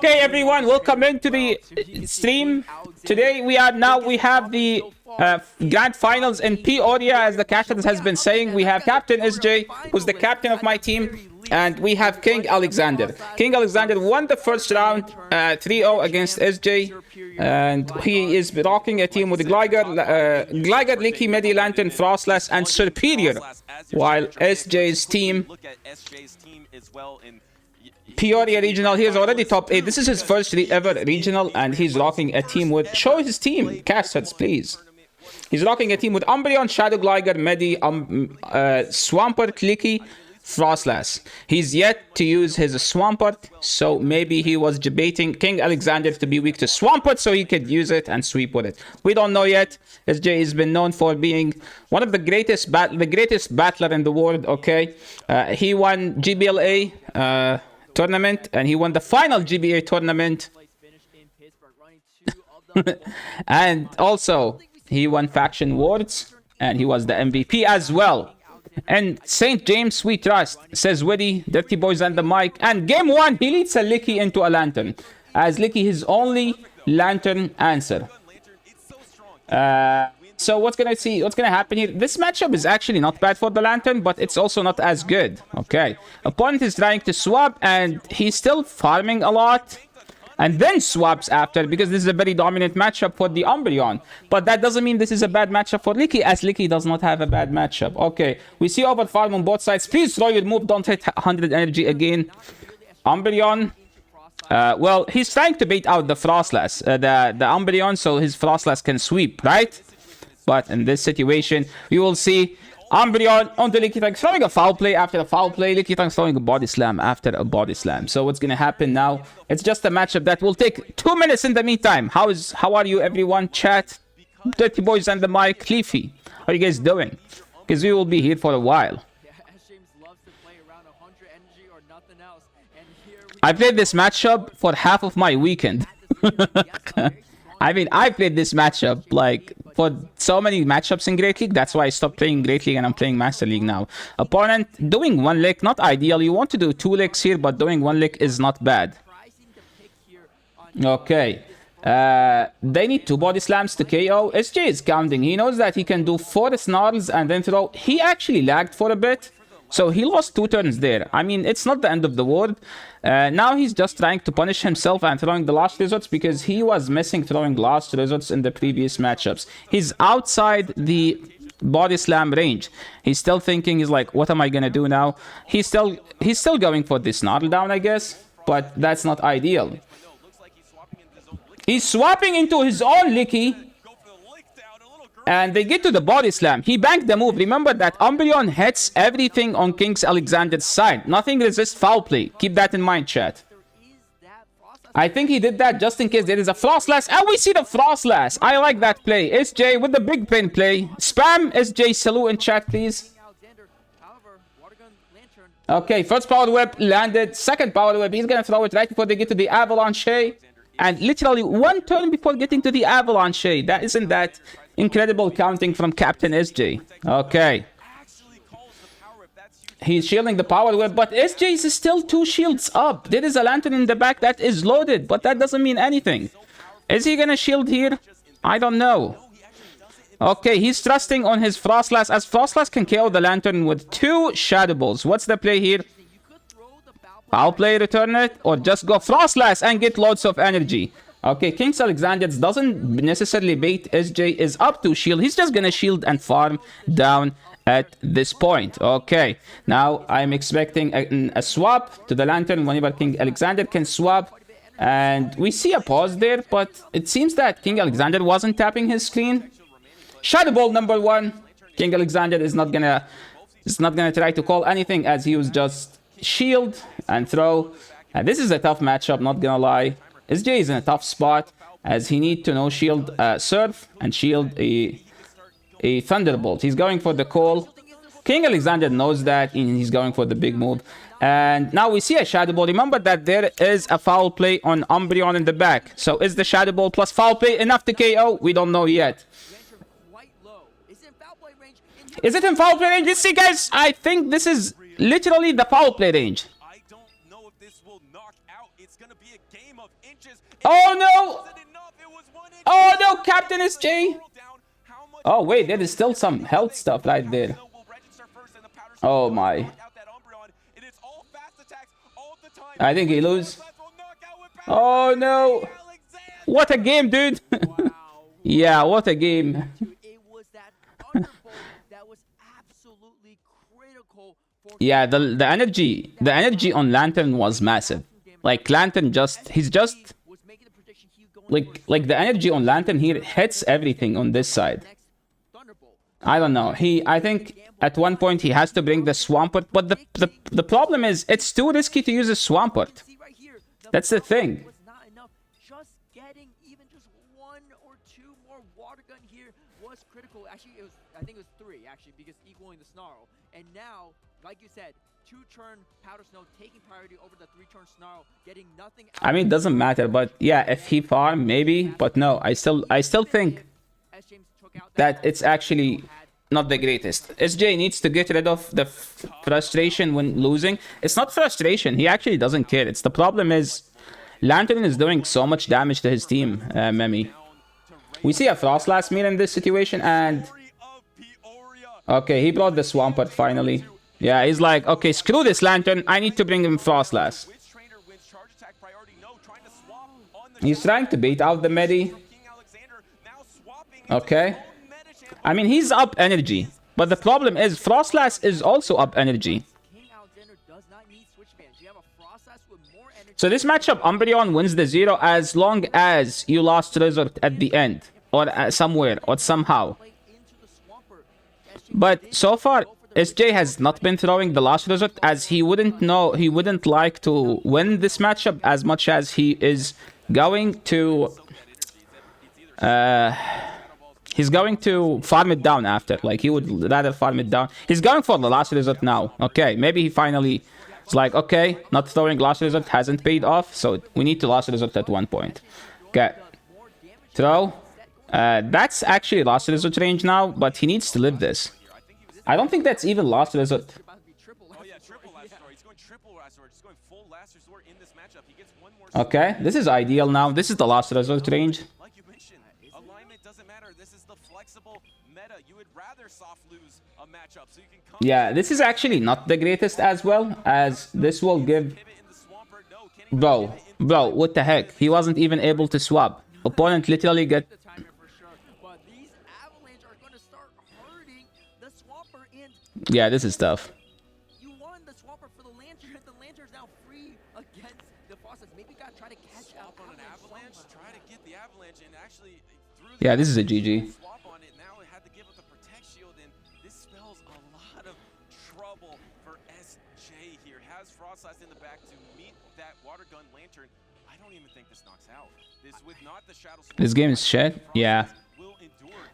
Okay, everyone, welcome into the stream. Today we have the grand finals in PEORIA, as the captain has been saying. We have Captain SJ, who's the captain of my team, and we have KingOwkexander. KingOwkexander won the first round 3-0 against SJ, and he is rocking a team with Gligar, Licky, Medi, Lantern, Frostless, and Superior, while SJ's team, PEORIA regional, he is already top 8. This is his first ever regional, and he's rocking a team with... Show his team, casters, please. He's rocking a team with Umbreon, Shadow Gligar, Medi, Swampert, Licky, Frostless. He's yet to use his Swampert, so maybe he was debating KingOwkexander to be weak to Swampert so he could use it and sweep with it. We don't know yet. SJ has been known for being one of the greatest battler in the world, okay? He won GBLA tournament, and he won the final GBA tournament. And also, he won Faction Worlds, and he was the MVP as well. And St. James we trust, says Widdy, Dirty Boys and the mic. And game 1, he leads a Licky into a Lantern, as Licky his only Lantern answer. So what's gonna happen here? This matchup is actually not bad for the Lantern, but it's also not as good. Okay, opponent is trying to swap, and he's still farming a lot, and then swaps after, because this is a very dominant matchup for the Umbreon. But that doesn't mean this is a bad matchup for Licky, as Licky does not have a bad matchup. Okay, we see over farm on both sides. Please throw your move, don't hit 100 energy again. Umbreon, well, he's trying to bait out the Frostless, the Umbreon, so his Frostless can sweep, right? But in this situation, we will see Umbreon onto Lickitung throwing a foul play after a foul play. Lickitung throwing a body slam after a body slam. So what's going to happen now? It's just a matchup that will take 2 minutes in the meantime. How are you, everyone? Chat, Dirty Boys and the mic, Leafy. How are you guys doing? Because we will be here for a while. I played this matchup for half of my weekend. I mean, I played this matchup like for so many matchups in Great League. That's why I stopped playing Great League and I'm playing Master League now. Opponent doing 1 lick, not ideal. You want to do 2 licks here, but doing 1 lick is not bad. Okay. They need 2 body slams to KO. SJ is counting. He knows that he can do 4 snarls and then throw. He actually lagged for a bit, so he lost 2 turns there. I mean, it's not the end of the world. Now he's just trying to punish himself and throwing the last results, because he was missing throwing last results in the previous matchups. He's outside the body slam range. He's still thinking, he's like, what am I gonna do now? He's still going for this snarl down, I guess, but that's not ideal. He's swapping into his own Licky, and they get to the body slam. He banked the move. Remember that Umbreon hits everything on KingOwkexander's side. Nothing resists foul play. Keep that in mind, chat. I think he did that just in case there is a Frostless. And we see the Frostless. I like that play. SJ with the big pin play. Spam SJ salute in chat, please. Okay, first power whip landed. Second power whip. He's going to throw it right before they get to the Avalanche. And literally 1 turn before getting to the Avalanche. That isn't that... incredible counting from Captain SJ. Okay. He's shielding the power whip, but SJ is still 2 shields up. There is a Lantern in the back that is loaded, but that doesn't mean anything. Is he gonna shield here? I don't know. Okay, he's trusting on his Frostless, as Frostless can KO the Lantern with 2 Shadow Balls. What's the play here? Foul play, return it, or just go Frostless and get loads of energy. Okay, KingOwkexander doesn't necessarily bait. SJ is up to shield. He's just gonna shield and farm down at this point. Okay, now I'm expecting a swap to the Lantern whenever KingOwkexander can swap. And we see a pause there, but it seems that KingOwkexander wasn't tapping his screen. Shadow Ball number 1. KingOwkexander is not gonna try to call anything, as he was just shield and throw. And this is a tough matchup, not gonna lie. SJ is in a tough spot, as he needs to no shield Surf and shield a Thunderbolt. He's going for the call. KingOwkexander knows that, and he's going for the big move. And now we see a Shadow Ball. Remember that there is a foul play on Umbreon in the back. So is the Shadow Ball plus foul play enough to KO? We don't know yet. Is it in foul play range? Let's see, guys. I think this is literally the foul play range. Oh no! Oh no, Captain SJ! Oh wait, there is still some health stuff right there. Oh my. I think he lose. Oh no! What a game, dude! Yeah, what a game. Yeah, the energy on Lantern was massive. Like Lantern he's just like the energy on Lantern here hits everything on this side. I don't know. I think at one point he has to bring the Swampert, but the problem is it's too risky to use a Swampert. That's the thing. Critical. Actually, I think it was 3 actually, because equaling the snarl. And now, like you said, 2-turn powder snow taking priority over the 3-turn snarl, getting nothing out. I mean, it doesn't matter, but yeah, if he farm maybe, but no, I still think that it's actually not the greatest. SJ needs to get rid of the frustration when losing. It's not frustration, he actually doesn't care. It's the problem is Lantern is doing so much damage to his team, Memi. We see a Frost last meal in this situation, and okay, he brought the Swampert finally. Yeah, he's like, okay, screw this Lantern, I need to bring him Frostlass. He's trying to bait out the Medi. Okay. I mean, he's up energy, but the problem is Frostlass is also up energy. So this matchup, Umbreon wins the 0 as long as you lost Resort at the end, or somewhere, or somehow. But so far, SJ has not been throwing the last Resort, as he wouldn't like to win this matchup as much as he is going to... he's going to farm it down after. Like, he would rather farm it down. He's going for the last Resort now. Okay, maybe he finally... It's like, okay, not throwing last resort hasn't paid off, so we need to last resort at one point. Okay. Throw. That's actually last resort range now, but he needs to live this. I don't think that's even last resort. Okay, this is ideal now. This is the last resort range. Yeah, this is actually not the greatest as well, as this will give... Bro, what the heck? He wasn't even able to swap. Opponent literally get... Yeah, this is tough. Yeah, this is a GG. This game is shit. Yeah.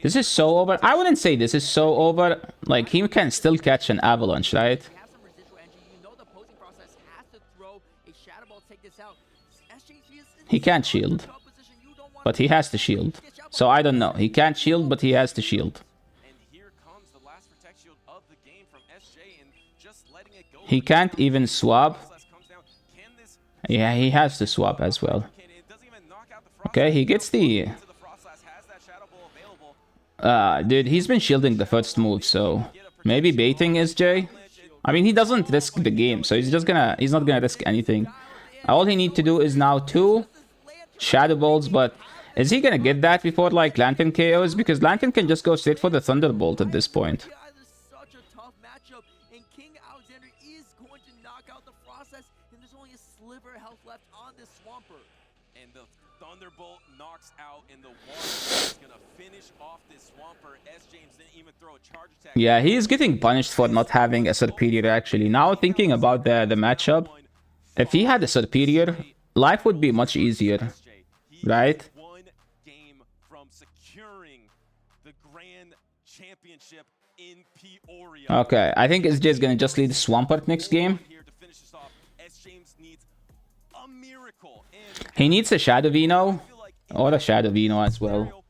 This is so over. I wouldn't say this is so over. Like, he can still catch an avalanche, right? He can't shield. But he has to shield. So I don't know. He can't shield, but he has to shield. He can't even swap. Yeah, he has to swap as well. Okay, he gets the... dude, he's been shielding the first move, so... Maybe baiting SJ? I mean, he doesn't risk the game, so he's not gonna risk anything. All he needs to do is now 2 Shadow Bolts, but... Is he gonna get that before, like, Lantern KOs? Because Lantern can just go straight for the Thunderbolt at this point. Thunderbolt knocks out in the water. He's gonna finish off this Swampert. James didn't even throw a charge attack. Yeah, he is getting punished for not having a superior actually. Now thinking about the matchup, if he had a superior, life would be much easier. Right? One game from securing the grand championship in Peoria. Okay, I think SJ is gonna just lead Swampert next game. He needs a Shadow Vino, or a Shadow Vino as well.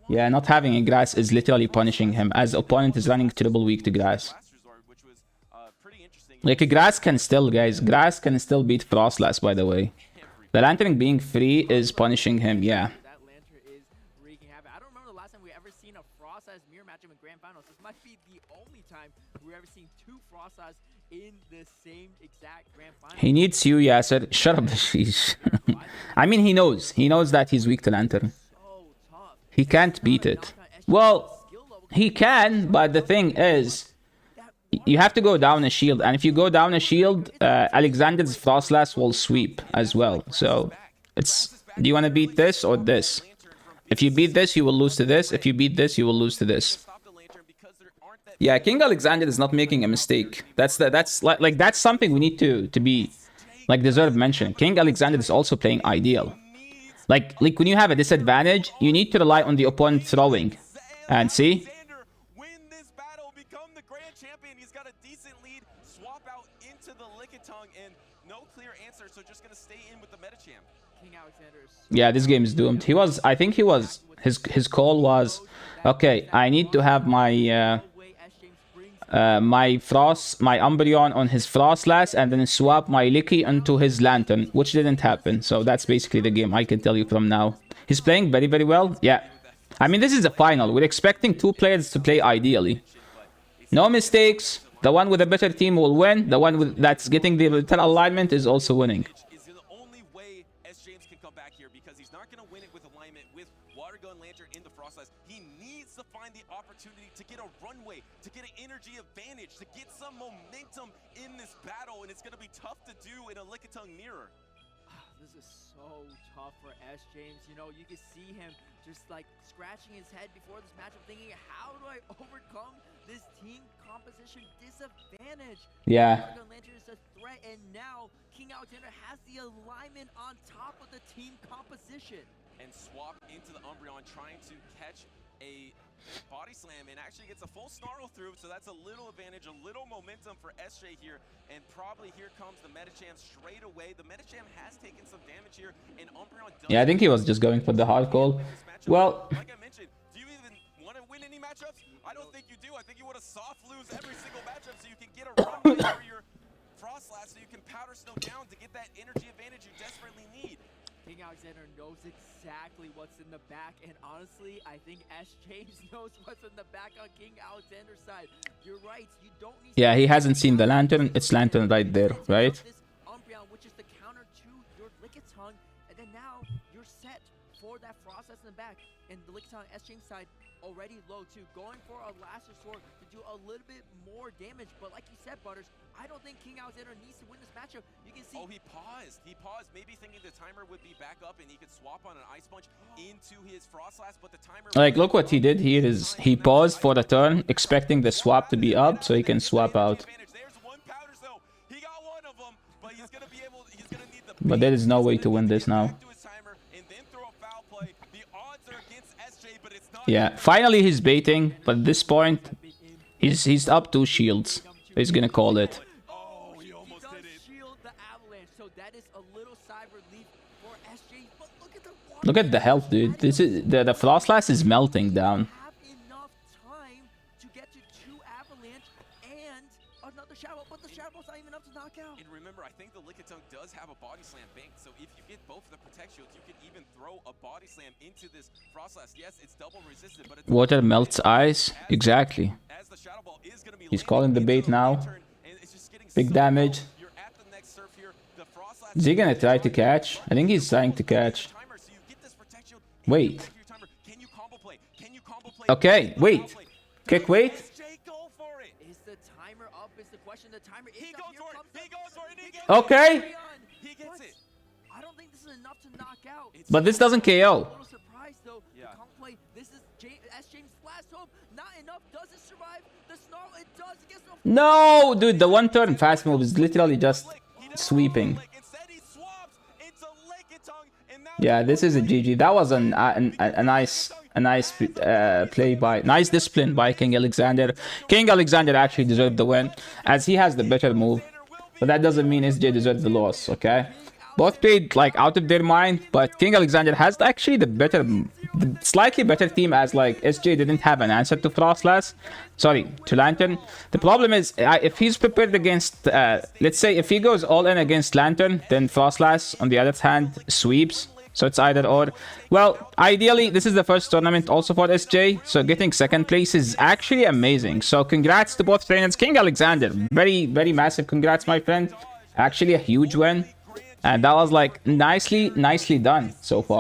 Yeah, not having a grass is literally punishing him, as opponent is running triple weak to grass. Like, a grass can still, guys, grass can still beat Frostlass, by the way. The Lantern being free is punishing him, yeah. That lantern is wreaking havoc. I don't remember the last time we ever seen a Frost as mirror matchup in grand finals. This might be the only time we've ever seen two Frost as in the same exact grand final. He needs you, Yasser. Shut up, sheesh. I mean, he knows. He knows that he's weak to Lantern. So tough. He can't beat it. Well, he can, but the thing is, you have to go down a shield. And if you go down a shield, Alexander's Frostlass will sweep as well. So, it's... Do you want to beat this or this? If you beat this, you will lose to this. If you beat this, you will lose to this. Yeah, King Alexander is not making a mistake. That's something we need to be like deserve mention. King Alexander is also playing ideal. Like when you have a disadvantage, you need to rely on the opponent throwing. And see? Win this battle, become the grand champion. He's got a decent lead. Swap out into the Lickitung and no clear answer, so just gonna stay in with the meta champ. King Alexander is Yeah, this game is doomed. I think he was his call was, okay, I need to have my way as James brings my Umbreon on his Frostlass and then swap my Licky onto his Lantern, which didn't happen. So that's basically the game, I can tell you from now. He's playing very, very well. Yeah. I mean, this is a final. We're expecting two players to play ideally. No mistakes. The one with a better team will win. The one that's getting the better alignment is also winning. Is the only way James can come back here because he's not going to win it with alignment with Water Gun Lantern in the Frostlass. He needs to find the opportunity to get a runway, to get an energy advantage, to get some momentum in this battle, and it's going to be tough to do in a Lickitung mirror. This is so tough for James. You know, you can see him just like scratching his head before this matchup, thinking, how do I overcome this team composition disadvantage? Yeah. Water Gun Lantern is a threat, and now King Alexander has the alignment on top of the team composition. And swap into the Umbreon, trying to catch a body slam, and actually gets a full snarl through, so that's a little advantage, a little momentum for SJ here, and probably here comes the Metacham straight away. The Metacham has taken some damage here, and Umbreon does... Yeah, I think he was just going for the hard call. Well... Like I mentioned, do you even want to win any matchups? I don't think you do. I think you want to soft lose every single matchup so you can get a runway for your Frostlass, so you can powder snow down to get that energy advantage you desperately need. King Alexander knows exactly what's in the back, and honestly, I think James knows what's in the back on King Alexander's side. You're right, you don't need... Yeah, he hasn't seen the Lantern. It's Lantern right there, right? This Umbreon, which is the counter to your Lickitung, and then now you're set for that Frostlass in the back, and the Lickitung on James' side already low too, going for a last resort to do a little bit more damage. But like you said, Butters, I don't think King Alexander needs to win this matchup. You can see... Oh, he paused. He paused, maybe thinking the timer would be back up and he could swap on an Ice Punch into his Frostlass, but the timer... Like, look what he did here is he paused for the turn, expecting the swap to be up so he can swap out. There's one powder zone. He got one of them, but he's gonna be able... He's gonna need the... But there is no way to win this now. Yeah, finally he's baiting, but at this point, he's up 2 shields. He's gonna call it. Oh, he almost did it. Shield the avalanche, so that is a little side relief for SJ. But look at the Look at the health, dude. This is the Frostlass is melting down. have enough time to get to 2 avalanche and another shadow, but the shadow's not even enough to knock out. And remember, I think the Lickitung does have a body slam banked, so if you get both of the protect shields, you can even throw a body slam into this Frostlass. Yes, it's double resisted, but it's Water melts ice. Exactly. as the Shadow Ball is gonna be He's landing calling the into bait now. Lantern, and it's just getting Big so damage. low. You're at the next surf here. The Frostlass Is he gonna try to catch? I think he's trying to catch. timer, so you get this protect shield and Wait. you your timer. Can you combo play? Can you combo play? Okay, Can you wait. combo play? Kick, wait. SJ, go for it. Is the timer up? Is the question. The timer is He up. goes Here for it. comes He the- goes for it. He gets Okay. He gets it. I don't think this is enough to knock out. But this doesn't KO. A little surprised though. Yeah. The comp play. This is James' last hope. Not enough. Does it survive? The snarl. It does. It gets no. No, dude, the 1-turn fast move is literally just sweeping. Instead, he swaps into Lickitung, and now Yeah, this is a GG. That was a nice nice discipline by King Alexander. King Alexander actually deserved the win, as he has the better move. But that doesn't mean SJ deserved the loss, okay? Both played like out of their mind, but King Alexander has actually the slightly better team, as like SJ didn't have an answer to Frostlass. Sorry, to Lantern. The problem is, if he's prepared against, let's say if he goes all in against Lantern, then Frostlass on the other hand sweeps. So it's either or. Well, ideally, this is the first tournament also for SJ, so getting second place is actually amazing. So congrats to both trainers. King Alexander, very, very massive congrats, my friend. Actually a huge win. And that was like nicely done so far.